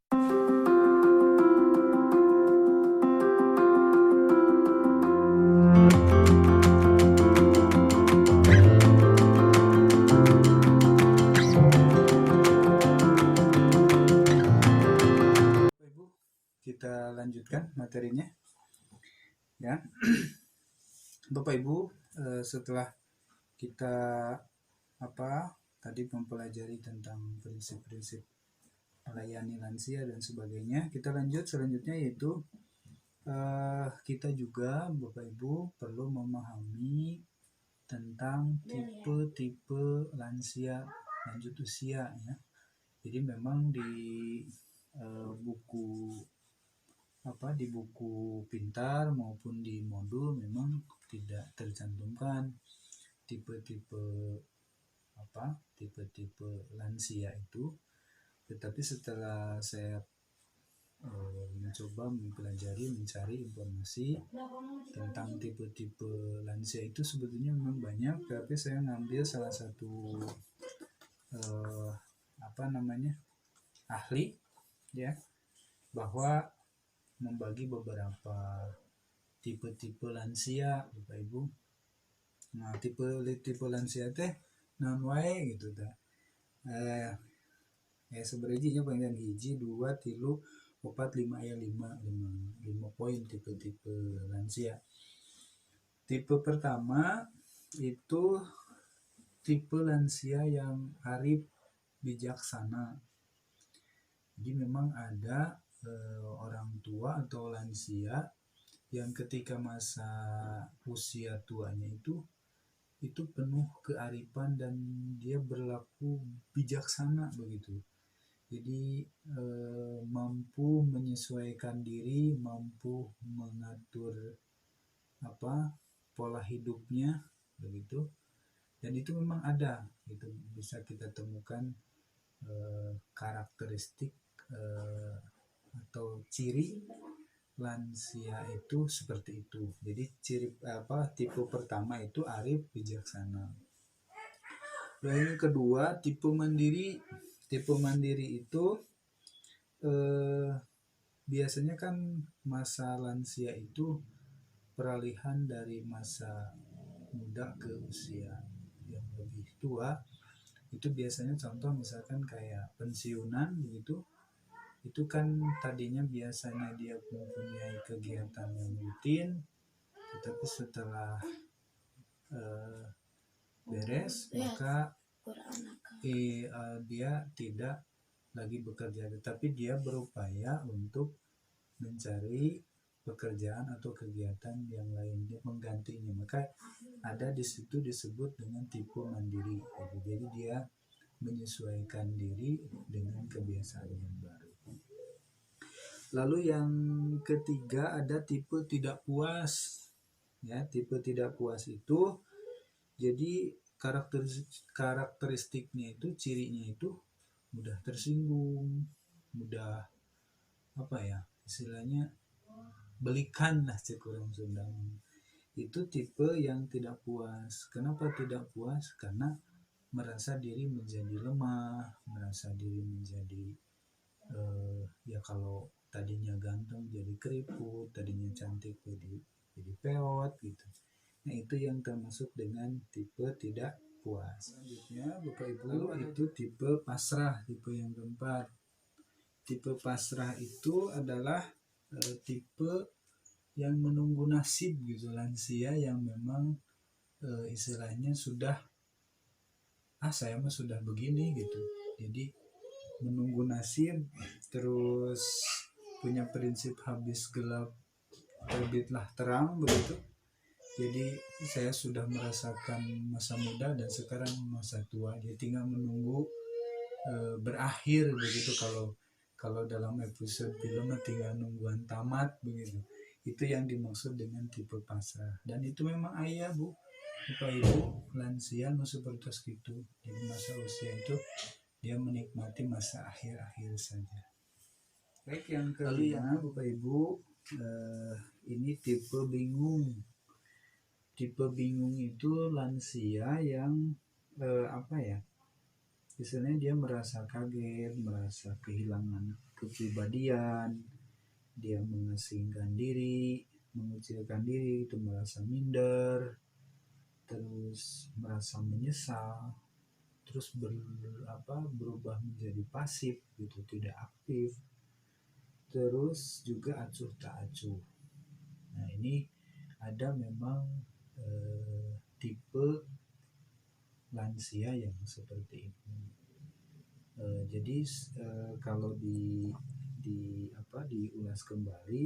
Ibu, kita lanjutkan materinya ya. Bapak Ibu, setelah kita tadi mempelajari tentang prinsip-prinsip melayani lansia dan sebagainya, kita lanjut selanjutnya yaitu kita juga Bapak Ibu perlu memahami tentang tipe-tipe lansia lanjut usia ya. Jadi memang di di buku pintar maupun di modul memang tidak tercantumkan tipe-tipe lansia itu, tetapi setelah saya mencoba mempelajari, mencari informasi tentang tipe-tipe lansia itu sebetulnya memang banyak, tapi saya ngambil salah satu ahli ya, bahwa membagi beberapa tipe-tipe lansia Bapak Ibu. Nah, tipe lansia teh naon wae gitu teh. Sebenarnya pengen 1, 2, 3, 4, 5 aya 5 poin tipe-tipe lansia. Tipe pertama itu tipe lansia yang arif bijaksana. Jadi memang ada orang tua atau lansia yang ketika masa usia tuanya itu penuh kearifan dan dia berlaku bijaksana begitu. Jadi mampu menyesuaikan diri, mampu mengatur pola hidupnya begitu. Dan itu memang ada, itu bisa kita temukan karakteristik atau ciri lansia itu seperti itu. Jadi ciri tipe pertama itu arif bijaksana. Yang kedua tipe mandiri. Tipe mandiri itu biasanya kan masa lansia itu peralihan dari masa muda ke usia yang lebih tua. Itu biasanya contoh misalkan kayak pensiunan begitu, itu kan tadinya biasanya dia mempunyai kegiatan yang rutin, tetapi setelah beres maka dia tidak lagi bekerja, tetapi dia berupaya untuk mencari pekerjaan atau kegiatan yang lainnya menggantinya, maka ada di situ disebut dengan tipe mandiri. Jadi dia menyesuaikan diri dengan kebiasaan yang baru. Lalu yang ketiga ada tipe tidak puas. Ya, tipe tidak puas itu jadi karakteristiknya itu, cirinya itu mudah tersinggung, mudah istilahnya belikan lah cek orang Sunda. Itu tipe yang tidak puas. Kenapa tidak puas? Karena merasa diri menjadi lemah, merasa diri menjadi kalau tadinya ganteng jadi keriput, tadinya cantik jadi peot gitu. Nah, itu yang termasuk dengan tipe tidak puas. Selanjutnya Bapak Ibu itu tipe pasrah, tipe yang keempat. Tipe pasrah itu adalah tipe yang menunggu nasib gitu, lansia yang memang istilahnya sudah saya mah sudah begini gitu. Jadi menunggu nasib, terus punya prinsip habis gelap terbitlah terang begitu. Jadi saya sudah merasakan masa muda dan sekarang masa tua, dia tinggal menunggu berakhir begitu. Kalau dalam episode film tinggal nungguan tamat begitu. Itu yang dimaksud dengan tipe pasrah. Dan itu memang ayah Bu, Bapak Ibu lansia seperti itu. Jadi masa usia itu dia menikmati masa akhir-akhir saja. Baik, yang kelima Bapak Ibu, ini tipe bingung. Tipe bingung itu lansia yang istilahnya dia merasa kaget, merasa kehilangan kepribadian, dia mengasingkan diri, mengecilkan diri, itu merasa minder, terus merasa menyesal, terus berubah menjadi pasif gitu, tidak aktif, terus juga acuh tak acuh. Nah, ini ada memang tipe lansia yang seperti itu. Jadi kalau diulas kembali,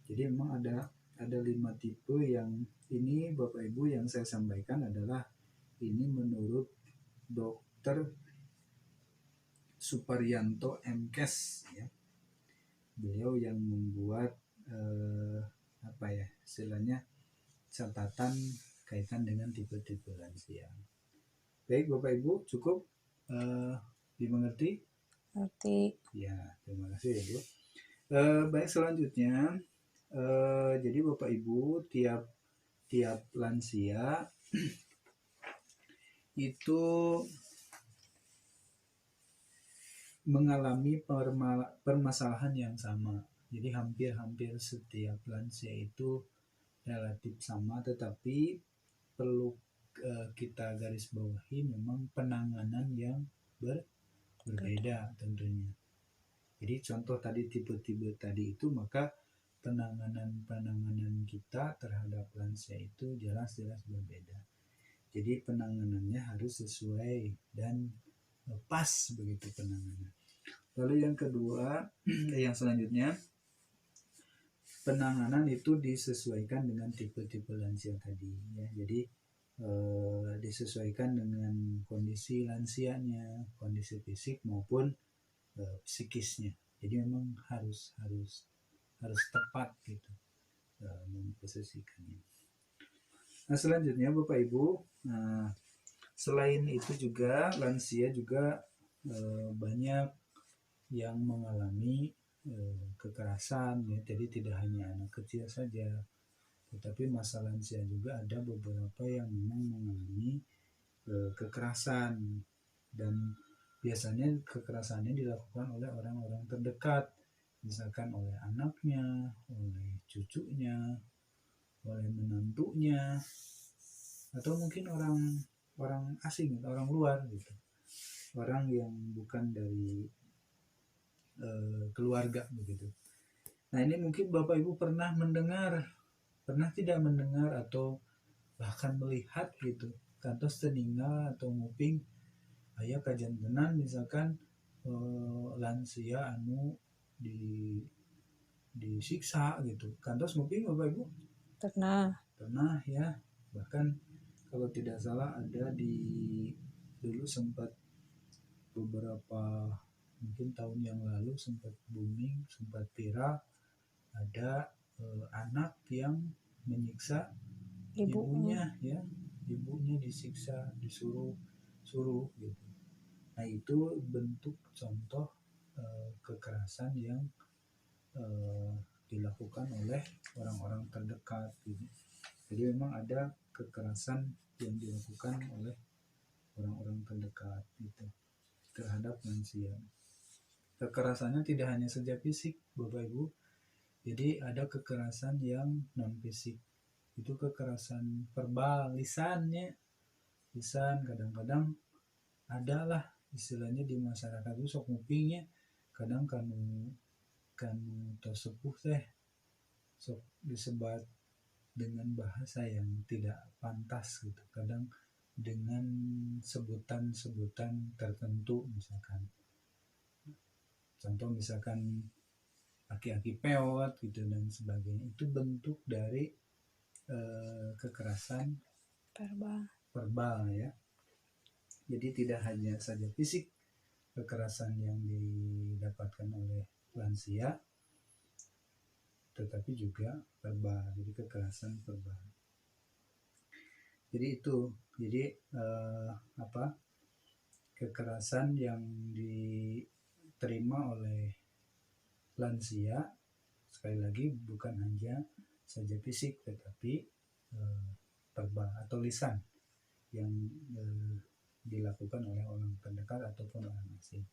jadi memang ada 5 tipe yang ini Bapak Ibu yang saya sampaikan adalah ini menurut Dr. Suparyanto MKes ya. Beliau yang membuat istilahnya catatan kaitan dengan tipe-tipe lansia. Baik Bapak Ibu, cukup dimengerti? Ngerti. Ya, terima kasih ya Bu. Baik, selanjutnya jadi Bapak Ibu tiap lansia itu mengalami permasalahan yang sama. Jadi hampir setiap lansia itu relatif sama, tetapi perlu kita garis bawahi memang penanganan yang berbeda tentunya. Jadi contoh tadi tipe-tipe tadi itu, maka penanganan kita terhadap lansia itu jelas-jelas berbeda. Jadi penanganannya harus sesuai dan pas begitu penanganan. Lalu yang kedua, yang selanjutnya, penanganan itu disesuaikan dengan tipe-tipe lansia tadi ya. Jadi disesuaikan dengan kondisi lansianya, kondisi fisik maupun psikisnya. Jadi memang harus tepat gitu memposisikannya. Nah, selanjutnya Bapak Ibu, selain itu juga lansia juga banyak yang mengalami kekerasan ya. Jadi tidak hanya anak kecil saja, tetapi masa lansia juga ada beberapa yang memang mengalami kekerasan, dan biasanya kekerasannya dilakukan oleh orang-orang terdekat, misalkan oleh anaknya, oleh cucunya, oleh menantunya, atau mungkin orang asing, orang luar gitu, orang yang bukan dari keluarga begitu. Nah, ini mungkin Bapak Ibu pernah tidak mendengar atau bahkan melihat gitu, kantos teningal atau nguping aya kajantenan misalkan lansia anu disiksa gitu. Kantos nguping Bapak Ibu? Pernah ya. Bahkan kalau tidak salah ada dulu sempat beberapa mungkin tahun yang lalu sempat booming, sempat viral, ada anak yang menyiksa ibunya ya, ibunya disiksa, disuruh gitu. Nah, itu bentuk contoh kekerasan yang dilakukan oleh orang-orang terdekat gitu. Jadi memang ada kekerasan yang dilakukan oleh orang-orang terdekat gitu terhadap lansia. Kekerasannya tidak hanya saja fisik Bapak Ibu, jadi ada kekerasan yang non fisik, itu kekerasan verbal, lisan, kadang-kadang adalah istilahnya di masyarakat itu sok ngupingnya, kadang kanu tersepuh teh sok disebat dengan bahasa yang tidak pantas gitu, kadang dengan sebutan-sebutan tertentu, misalkan contoh misalkan aki-aki peot gitu dan sebagainya, itu bentuk dari kekerasan verbal ya. Jadi tidak hanya saja fisik kekerasan yang didapatkan oleh lansia, tetapi juga verbal, jadi kekerasan verbal. Jadi itu, kekerasan yang diterima oleh lansia sekali lagi bukan hanya saja fisik, tetapi verbal atau lisan yang dilakukan oleh orang terdekat ataupun orang asing.